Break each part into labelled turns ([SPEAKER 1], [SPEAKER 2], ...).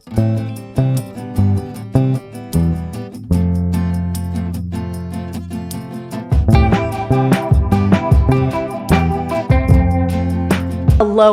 [SPEAKER 1] Hello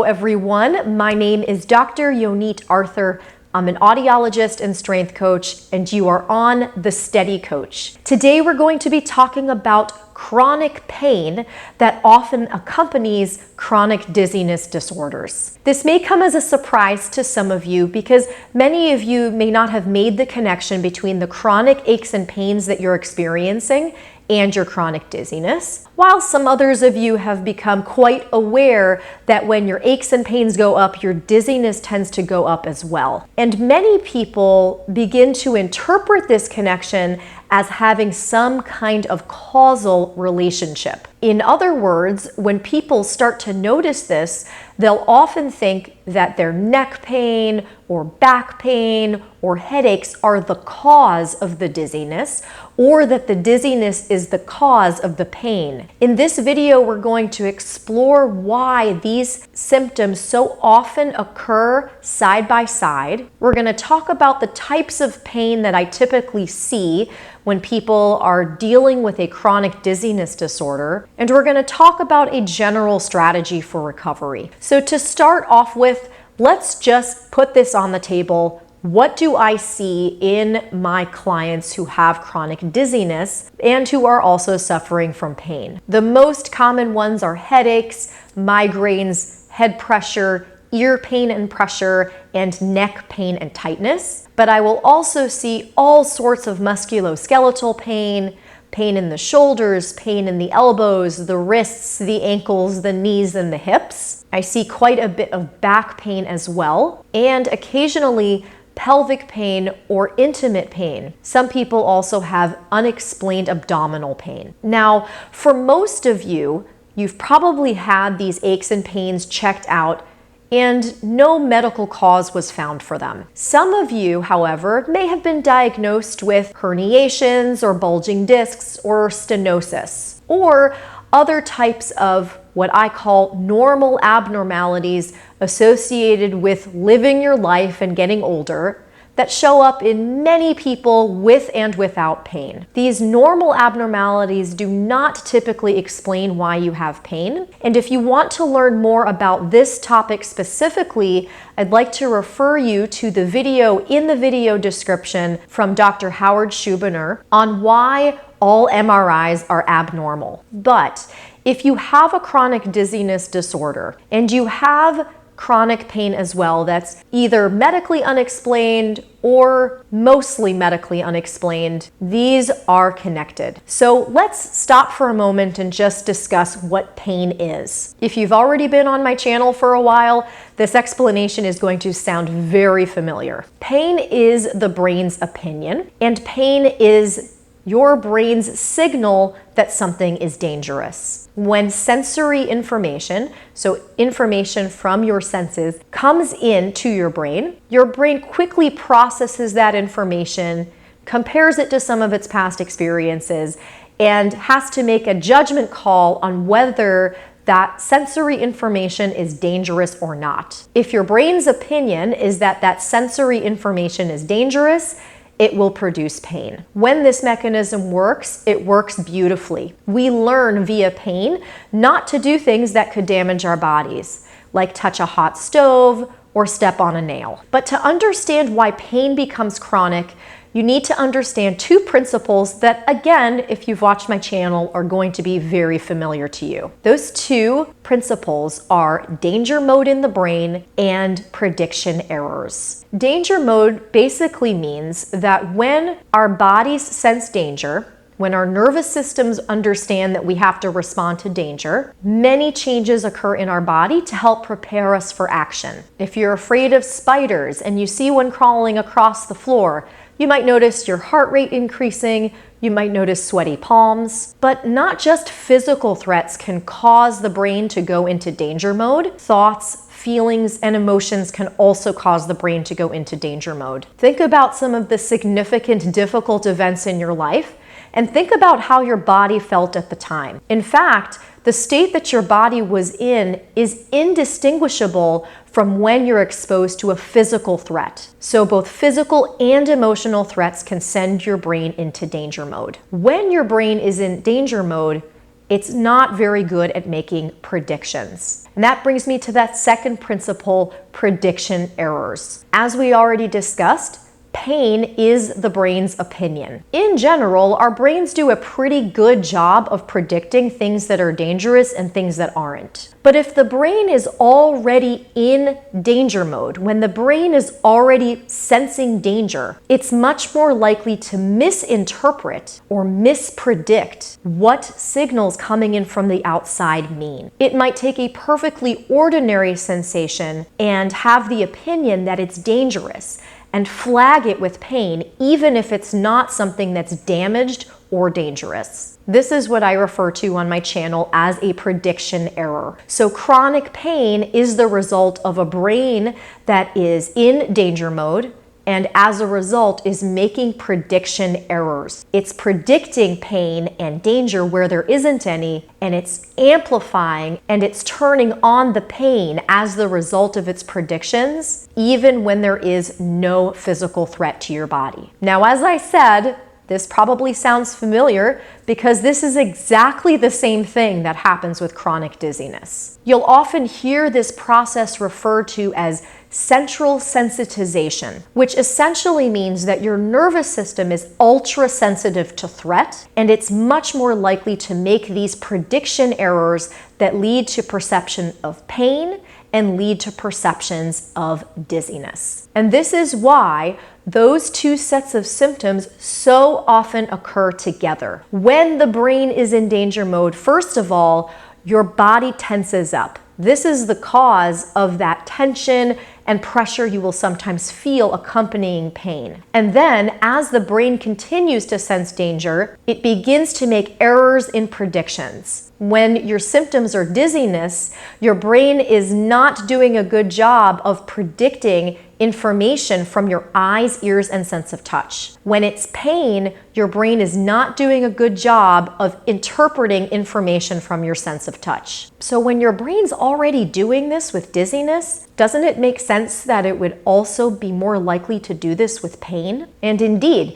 [SPEAKER 1] everyone, my name is Dr. Yonit Arthur. I'm an audiologist and strength coach, and you are on The Steady Coach. Today we're going to be talking about chronic pain that often accompanies chronic dizziness disorders. This may come as a surprise to some of you because many of you may not have made the connection between the chronic aches and pains that you're experiencing and your chronic dizziness, while some others of you have become quite aware that when your aches and pains go up, your dizziness tends to go up as well. And many people begin to interpret this connection as having some kind of causal relationship. In other words, when people start to notice this, they'll often think that their neck pain or back pain or headaches are the cause of the dizziness, or that the dizziness is the cause of the pain. In this video, we're going to explore why these symptoms so often occur side by side. We're going to talk about the types of pain that I typically see when people are dealing with a chronic dizziness disorder, and we're going to talk about a general strategy for recovery. So to start off with, let's just put this on the table. What do I see in my clients who have chronic dizziness and who are also suffering from pain? The most common ones are headaches, migraines, head pressure, ear pain and pressure, and neck pain and tightness. But I will also see all sorts of musculoskeletal pain, pain in the shoulders, pain in the elbows, the wrists, the ankles, the knees, and the hips. I see quite a bit of back pain as well, and occasionally pelvic pain or intimate pain. Some people also have unexplained abdominal pain. Now, for most of you, you've probably had these aches and pains checked out and no medical cause was found for them. Some of you, however, may have been diagnosed with herniations or bulging discs or stenosis, or other types of what I call normal abnormalities associated with living your life and getting older that show up in many people with and without pain. These normal abnormalities do not typically explain why you have pain. And if you want to learn more about this topic specifically, I'd like to refer you to the video in the video description from Dr. Howard Schubiner on why all MRIs are abnormal. But if you have a chronic dizziness disorder and you have chronic pain as well that's either medically unexplained or mostly medically unexplained, these are connected. So let's stop for a moment and just discuss what pain is. If you've already been on my channel for a while, this explanation is going to sound very familiar. Pain is the brain's opinion, and pain is your brain's signal that something is dangerous. When sensory information, so information from your senses, comes into your brain quickly processes that information, compares it to some of its past experiences, and has to make a judgment call on whether that sensory information is dangerous or not. If your brain's opinion is that that sensory information is dangerous, it will produce pain. When this mechanism works, it works beautifully. We learn via pain not to do things that could damage our bodies, like touch a hot stove or step on a nail. But to understand why pain becomes chronic, you need to understand two principles that, again, if you've watched my channel, are going to be very familiar to you. Those two principles are danger mode in the brain and prediction errors. Danger mode basically means that when our bodies sense danger, when our nervous systems understand that we have to respond to danger, many changes occur in our body to help prepare us for action. If you're afraid of spiders and you see one crawling across the floor, you might notice your heart rate increasing, you might notice sweaty palms. But not just physical threats can cause the brain to go into danger mode. Thoughts, feelings, and emotions can also cause the brain to go into danger mode. Think about some of the significant, difficult events in your life and think about how your body felt at the time. In fact, The state that your body was in is indistinguishable from when you're exposed to a physical threat. So both physical and emotional threats can send your brain into danger mode. When your brain is in danger mode, it's not very good at making predictions. And that brings me to that second principle, prediction errors. As we already discussed, pain is the brain's opinion. In general, our brains do a pretty good job of predicting things that are dangerous and things that aren't. But if the brain is already in danger mode, when the brain is already sensing danger, it's much more likely to misinterpret or mispredict what signals coming in from the outside mean. It might take a perfectly ordinary sensation and have the opinion that it's dangerous and flag it with pain, even if it's not something that's damaged or dangerous. This is what I refer to on my channel as a prediction error. So chronic pain is the result of a brain that is in danger mode, and as a result is making prediction errors. It's predicting pain and danger where there isn't any, and it's amplifying and it's turning on the pain as the result of its predictions, even when there is no physical threat to your body. Now, as I said, this probably sounds familiar because this is exactly the same thing that happens with chronic dizziness. You'll often hear this process referred to as central sensitization, which essentially means that your nervous system is ultra sensitive to threat, and it's much more likely to make these prediction errors that lead to perception of pain and lead to perceptions of dizziness. And this is why those two sets of symptoms so often occur together. When the brain is in danger mode, first of all, your body tenses up. This is the cause of that tension and pressure you will sometimes feel accompanying pain. And then, as the brain continues to sense danger, it begins to make errors in predictions. When your symptoms are dizziness, your brain is not doing a good job of predicting information from your eyes, ears, and sense of touch. When it's pain, your brain is not doing a good job of interpreting information from your sense of touch. So when your brain's already doing this with dizziness, doesn't it make sense that it would also be more likely to do this with pain? And indeed,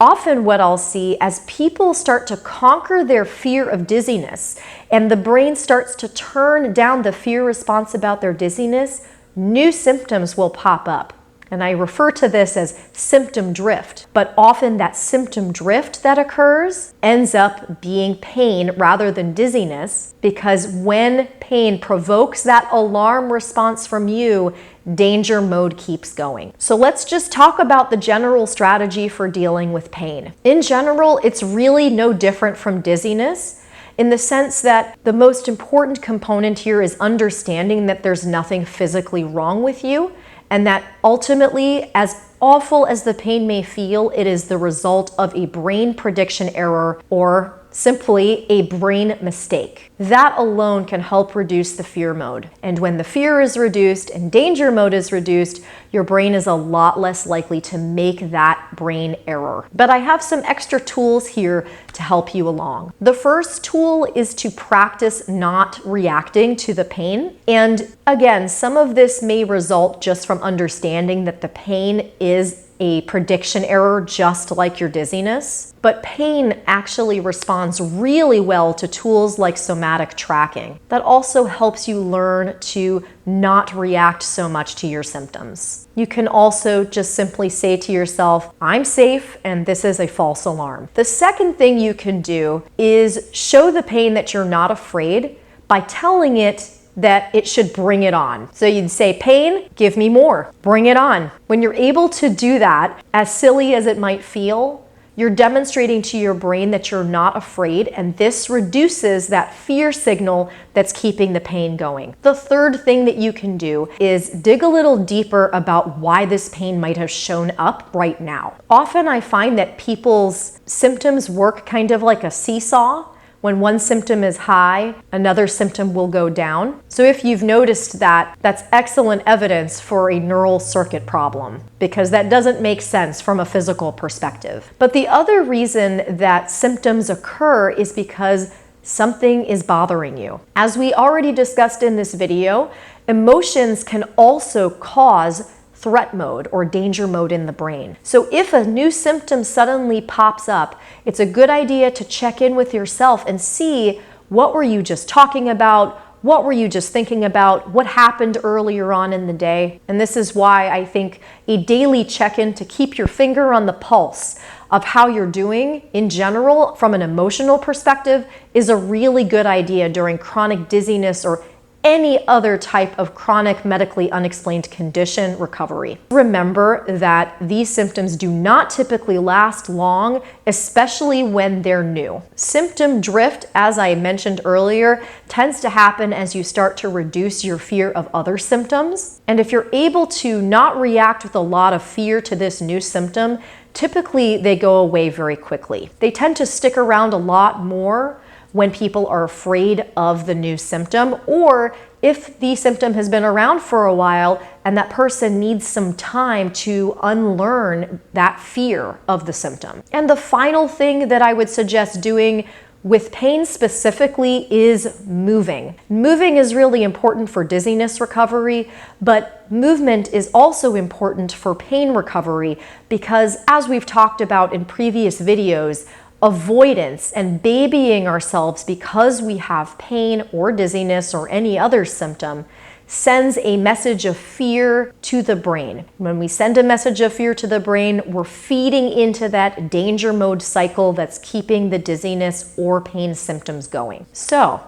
[SPEAKER 1] often what I'll see as people start to conquer their fear of dizziness and the brain starts to turn down the fear response about their dizziness, new symptoms will pop up. And I refer to this as symptom drift, but often that symptom drift that occurs ends up being pain rather than dizziness, because when pain provokes that alarm response from you, danger mode keeps going. So let's just talk about the general strategy for dealing with pain. In general, it's really no different from dizziness, in the sense that the most important component here is understanding that there's nothing physically wrong with you, and that ultimately, as awful as the pain may feel, it is the result of a brain prediction error or simply a brain mistake. That alone can help reduce the fear mode. And when the fear is reduced and danger mode is reduced, your brain is a lot less likely to make that brain error. But I have some extra tools here to help you along. The first tool is to practice not reacting to the pain. And again, some of this may result just from understanding that the pain is a prediction error, just like your dizziness. But pain actually responds really well to tools like somatic tracking. That also helps you learn to not react so much to your symptoms. You can also just simply say to yourself, I'm safe and this is a false alarm. The second thing you can do is show the pain that you're not afraid by telling it that it should bring it on. So you'd say, pain, give me more, bring it on. When you're able to do that, as silly as it might feel, you're demonstrating to your brain that you're not afraid, and this reduces that fear signal that's keeping the pain going. The third thing that you can do is dig a little deeper about why this pain might have shown up right now. Often I find that people's symptoms work kind of like a seesaw. When one symptom is high, another symptom will go down. So if you've noticed that, that's excellent evidence for a neural circuit problem, because that doesn't make sense from a physical perspective. But the other reason that symptoms occur is because something is bothering you. As we already discussed in this video, emotions can also cause threat mode or danger mode in the brain. So if a new symptom suddenly pops up, it's a good idea to check in with yourself and see, what were you just talking about? What were you just thinking about? What happened earlier on in the day? And this is why I think a daily check-in to keep your finger on the pulse of how you're doing in general from an emotional perspective is a really good idea during chronic dizziness or any other type of chronic medically unexplained condition recovery. Remember that these symptoms do not typically last long, especially when they're new. Symptom drift, as I mentioned earlier, tends to happen as you start to reduce your fear of other symptoms. And if you're able to not react with a lot of fear to this new symptom, typically they go away very quickly. They tend to stick around a lot more when people are afraid of the new symptom, or if the symptom has been around for a while and that person needs some time to unlearn that fear of the symptom. And the final thing that I would suggest doing with pain specifically is moving. Moving is really important for dizziness recovery, but movement is also important for pain recovery because, as we've talked about in previous videos, avoidance and babying ourselves because we have pain or dizziness or any other symptom sends a message of fear to the brain. When we send a message of fear to the brain, we're feeding into that danger mode cycle that's keeping the dizziness or pain symptoms going. So,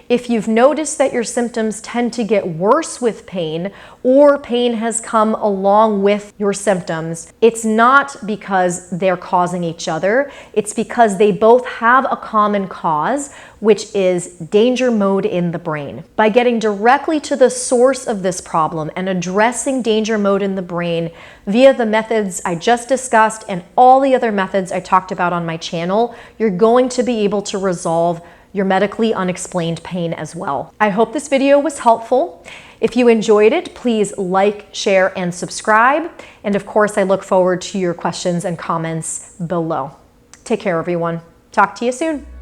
[SPEAKER 1] if you've noticed that your symptoms tend to get worse with pain, or pain has come along with your symptoms, it's not because they're causing each other. It's because they both have a common cause, which is danger mode in the brain. By getting directly to the source of this problem and addressing danger mode in the brain via the methods I just discussed and all the other methods I talked about on my channel, you're going to be able to resolve your medically unexplained pain as well. I hope this video was helpful. If you enjoyed it, please like, share, and subscribe. And of course, I look forward to your questions and comments below. Take care, everyone. Talk to you soon.